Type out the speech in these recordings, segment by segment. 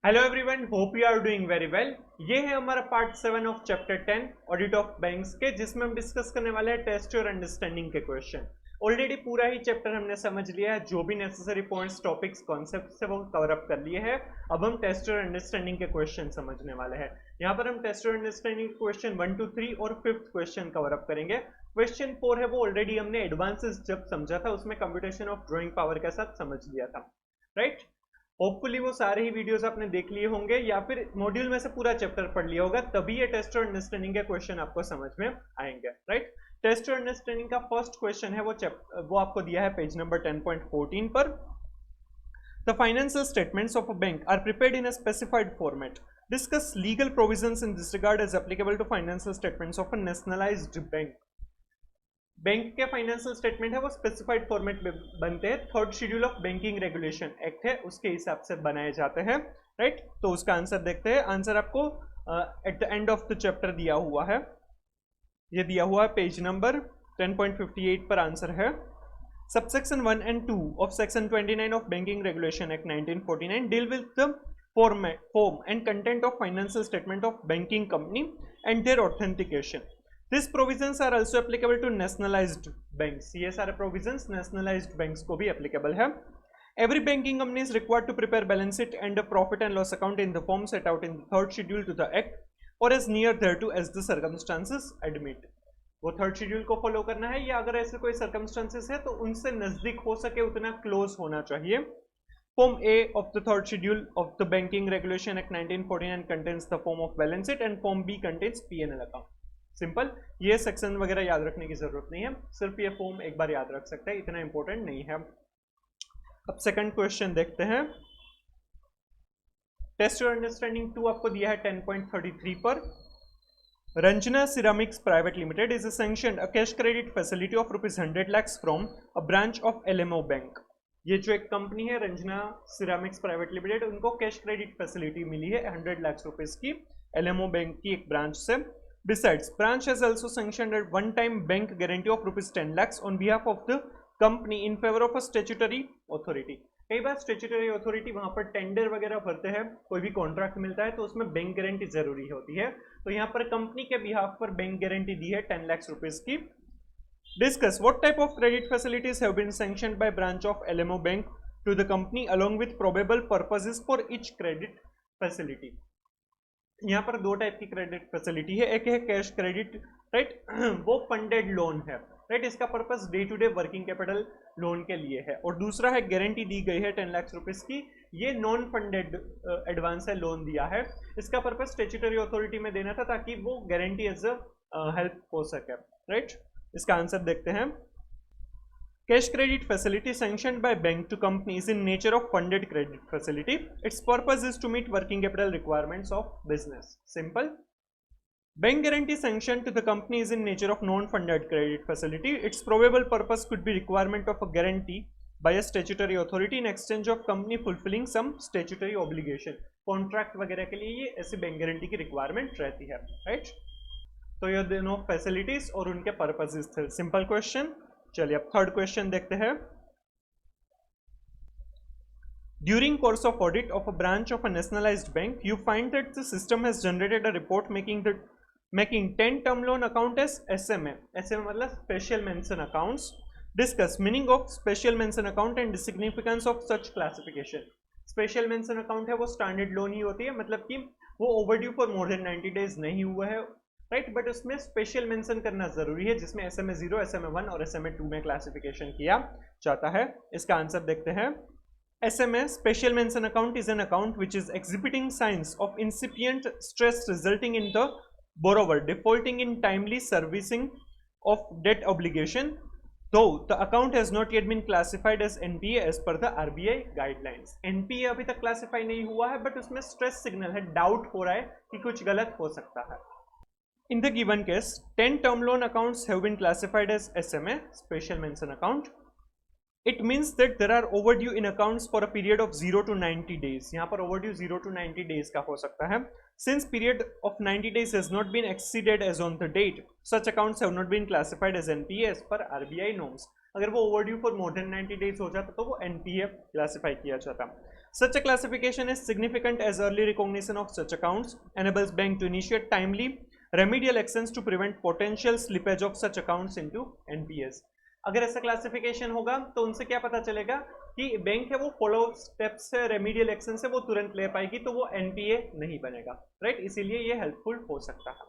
Hello everyone, hope you are doing very well. ये है हमारा part 7 of chapter 10 audit of banks के, जिसमें हम डिस्कस करने वाले हैं टेस्ट और अंडरस्टैंडिंग के क्वेश्चन। ऑलरेडी पूरा ही चैप्टर हमने समझ लिया है, जो भी नेसेसरी पॉइंट्स, टॉपिक्स, कॉन्सेप्ट्स है वो कवर अप कर लिए हैं। अब हम टेस्ट और अंडरस्टैंडिंग के क्वेश्चन समझने वाले हैं। यहाँ पर हम टेस्ट और अंडरस्टैंडिंग क्वेश्चन 1 to 3 और 5th क्वेश्चन कवर अप करेंगे। क्वेश्चन 4 है वो ऑलरेडी हमने एडवांसेस जब समझा था उसमें कंप्यूटेशन ऑफ ड्राइंग पावर के साथ समझ लिया था, राइट। होपफुली वो सारे ही वीडियोस आपने देख लिए होंगे या फिर मॉड्यूल में से पूरा चैप्टर पढ़ लिया होगा, तभी ये टेस्ट और अंडरस्टैंडिंग के क्वेश्चन आपको समझ में आएंगे, राइट। टेस्ट और अंडरस्टैंडिंग का फर्स्ट क्वेश्चन है वो आपको दिया है पेज नंबर 10.14 पर। The financial statements of a bank are prepared in a specified format. Discuss legal provisions in this regard as applicable to financial statements of a nationalised bank. Bank के financial statement है वो specified format में बनते हैं। Third schedule of banking regulation act है उसके हिसाब से बनाए जाते हैं, राइट। तो उसका आंसर देखते हैं। आंसर आपको eight the end of the chapter दिया हुआ है, ये दिया हुआ है पेज नंबर 10.58 पर आंसर है। Subsection 1 and 2 of section 29 of banking regulation act 1949 deal with the form and content of financial statement of banking company and their authentication. These provisions are also applicable to nationalized banks. ये सारे provisions nationalized banks को भी applicable है। Every banking company is required to prepare balance sheet and a profit and loss account in the form set out in the third schedule to the act or as near thereto as the circumstances admit. वो third schedule को follow करना है या अगर ऐसे कोई circumstances है तो उनसे नजदीक हो सके उतना क्लोज होना चाहिए। Form A of the third schedule of the banking regulation act 1949 contains the form of balance sheet and Form B contains P&L account. Simple, ये सेक्शन वगैरह याद रखने की जरूरत नहीं है, सिर्फ ये फॉर्म एक बार याद रख सकते हैं, इतना इंपॉर्टेंट नहीं है। अब सेकंड क्वेश्चन देखते हैं। टेस्ट और अंडरस्टैंडिंग 2 आपको दिया है 10.33 पर। Ranjana ceramics private limited is sanctioned a cash credit facility of ₹100 lakhs from a branch of LMO bank. ये जो एक कंपनी है रंजना सिरामिक्स प्राइवेट लिमिटेड, उनको कैश क्रेडिट फैसिलिटी मिली है 100 lakhs रुपीज की LMO बैंक की एक ब्रांच से। Besides, branch has also sanctioned a one-time bank guarantee of ₹10 lakhs on behalf of the company in favor of a statutory authority. कई बार statutory authority वहां पर tender वगैरह भरते हैं, कोई भी कॉन्ट्रैक्ट मिलता है तो उसमें बैंक गारंटी जरूरी होती है, तो यहाँ पर कंपनी के बिहाफ पर बैंक गारंटी दी है 10 lakhs रुपीज की। Discuss what type of credit facilities have been sanctioned by branch of LMO bank to the company along with probable purposes for each credit facility. यहाँ पर दो type की credit facility है, एक है cash credit, right, वो funded loan है, right, इसका purpose day to day working capital loan के लिए है। और दूसरा है गारंटी दी गई है 10 lakhs रुपीज की, ये नॉन फंडेड एडवांस है, लोन दिया है, इसका पर्पस स्टेचुटरी अथॉरिटी में देना था ताकि वो गारंटी एज अ हेल्प हो सके, राइट। इसका आंसर देखते हैं। Cash credit facility sanctioned by bank to company is in nature of funded credit facility. Its purpose is to meet working capital requirements of business. Simple. Bank guarantee sanctioned to the company is in nature of non-funded credit facility. Its probable purpose could be requirement of a guarantee by a statutory authority in exchange of company fulfilling some statutory obligation. Contract वगैरह के लिए ये ऐसी bank guarantee की requirement रहती है, right. तो ये दोनों फैसिलिटीज और उनके पर्पसेस थे। Simple question. चलिए अब थर्ड क्वेश्चन देखते हैं। During course of audit of a branch of a nationalised bank you find that the system has generated a report making 10 term loan account as SMA। SMA मतलब special mention accounts. Discuss meaning of special mention account and significance of such classification. Special mention account है वो standard loan ही होती है, मतलब कि वो overdue for more than 90 days नहीं हुआ है, राइट, बट उसमें स्पेशल मेंशन करना जरूरी है, जिसमें SMA 0, SMA 1 और SMA 2 में क्लासिफिकेशन किया जाता है। इसका आंसर देखते हैं। SMA special mention account is an account which is exhibiting signs of incipient stress resulting in the borrower defaulting in timely servicing of debt obligation, though the account has not yet been classified as NPA as per the RBI guidelines। NPA अभी तक classify नहीं हुआ है, but उसमें stress signal है, doubt हो रहा है कि कुछ गलत हो सकता है। In the given case, 10 term loan accounts have been classified as SMA, special mention account. It means that there are overdue in accounts for a period of 0 to 90 days. यहाँ पर overdue 0 to 90 days का हो सकता है। Since period of 90 days has not been exceeded as on the date, such accounts have not been classified as NPA as per RBI norms. अगर वो overdue for more than 90 days हो जाता तो वो NPA क्लासिफाई किया जाता। Such a classification is significant as early recognition of such accounts enables bank to initiate timely remedial actions to prevent potential slippage of such accounts into NPAs. अगर ऐसा classification होगा तो उनसे क्या पता चलेगा कि बैंक है वो फॉलो स्टेप्स से रेमीडियल एक्शन से वो तुरंत ले पाएगी, तो वो एनपीए नहीं बनेगा, राइट। इसीलिए ये हेल्पफुल हो सकता है।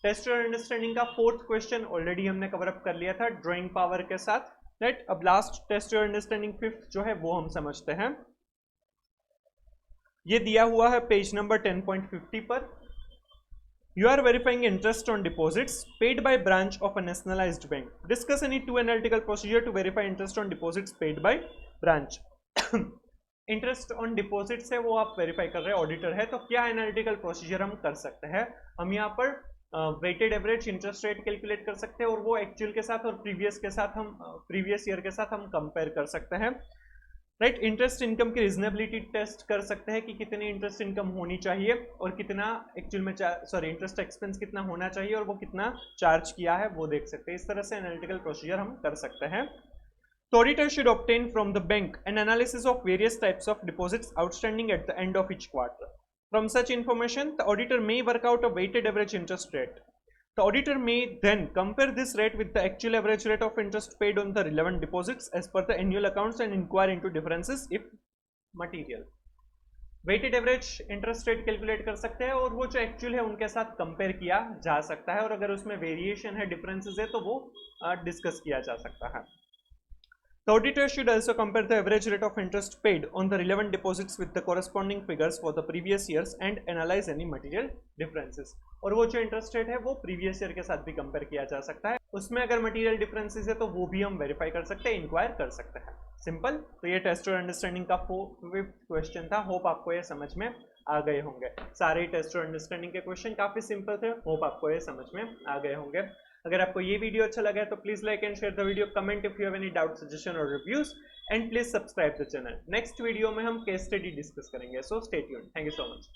टेस्ट और अंडरस्टैंडिंग का फोर्थ क्वेश्चन ऑलरेडी हमने कवर अप कर लिया था ड्राइंग पावर के साथ, राइट। अब लास्ट टेस्ट और अंडरस्टैंडिंग फिफ्थ जो है वो हम समझते हैं। ये दिया हुआ है पेज नंबर 10.50 पर। You are verifying interest on deposits paid by branch of a nationalized bank. Discuss any two analytical procedure to verify interest on deposits paid by branch. Interest on deposit से वो आप verify कर रहे हैं, auditor है, तो क्या analytical procedure हम कर सकते हैं? हम यहाँ पर weighted average interest rate calculate कर सकते हैं और वो एक्चुअल के साथ और प्रीवियस ईयर के साथ हम कंपेयर कर सकते हैं, राइट। इंटरेस्ट इनकम की रीजनेबिलिटी टेस्ट कर सकते हैं कि कितनी इंटरेस्ट इनकम होनी चाहिए और कितना एक्चुअल में इंटरेस्ट एक्सपेंस कितना होना चाहिए और वो कितना चार्ज किया है वो देख सकते हैं। इस तरह से एनालिटिकल प्रोसीजर हम कर सकते हैं। तो auditor should obtain from the bank an analysis of various types of deposits outstanding at the end of each quarter. From such information the auditor may work out a weighted average interest rate. The auditor may then compare this rate with the actual average rate of interest paid on the relevant deposits as per the annual accounts and inquire into differences if material. Weighted average interest rate calculate कर सकते हैं और वो जो actual है उनके साथ compare किया जा सकता है और अगर उसमें वेरिएशन है, डिफरेंसेस है, तो वो डिस्कस किया जा सकता है। The auditor should also compare the average rate of interest paid on the relevant deposits with the corresponding figures for the previous years and analyze any material differences. और वो जो इंटरेस्ट रेट है वो previous year के साथ भी compare किया जा सकता है, उसमें अगर मटेरियल डिफरेंसेस है तो वो भी हम वेरीफाई कर सकते हैं, इंक्वायर कर सकते हैं। सिंपल। तो ये टेस्ट और अंडरस्टैंडिंग का फिफ्थ क्वेश्चन था। होप आपको ये समझ में आ गए होंगे। सारे टेस्ट और अंडरस्टैंडिंग के क्वेश्चन काफी सिंपल थे, होप आपको ये समझ में आ गए होंगे। अगर आपको ये वीडियो अच्छा लगा है तो please like and share the video, comment if you have any doubt, suggestion और reviews, and please subscribe the channel. Next video में हम केस स्टडी डिस्कस करेंगे, so stay tuned. Thank you so much.